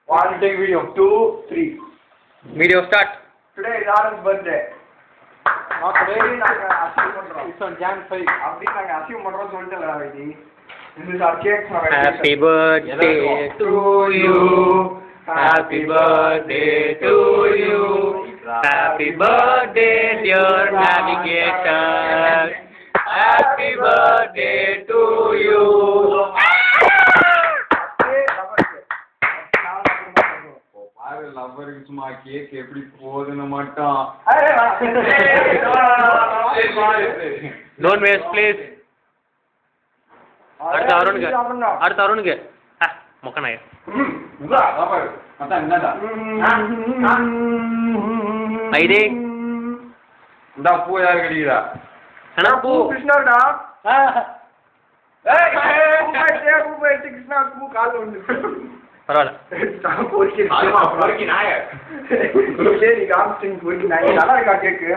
One, take video. 2, 3. Video start. Today is Aaron's birthday. Not today. It's on Jan 5. This is our cake from Happy birthday to you. Happy birthday to you. Happy birthday, dear navigator. Happy birthday to you. லவ்வருக்கு சும்மா cake எப்படி போகுதுன்னு மட்டும் Don't waste, please. அடுத்த அருணுக்கு மொக்கனாய ஐதே இந்த பூ யாரு கிடைக்குதா அண்ணா பூ கிருஷ்ணாடா கிருஷ்ணா பூ கால வந்து பரவாயில்ல சரி காமிச்சிங் பொறுக்கி நாய் நல்லா இருக்கா கேக்கு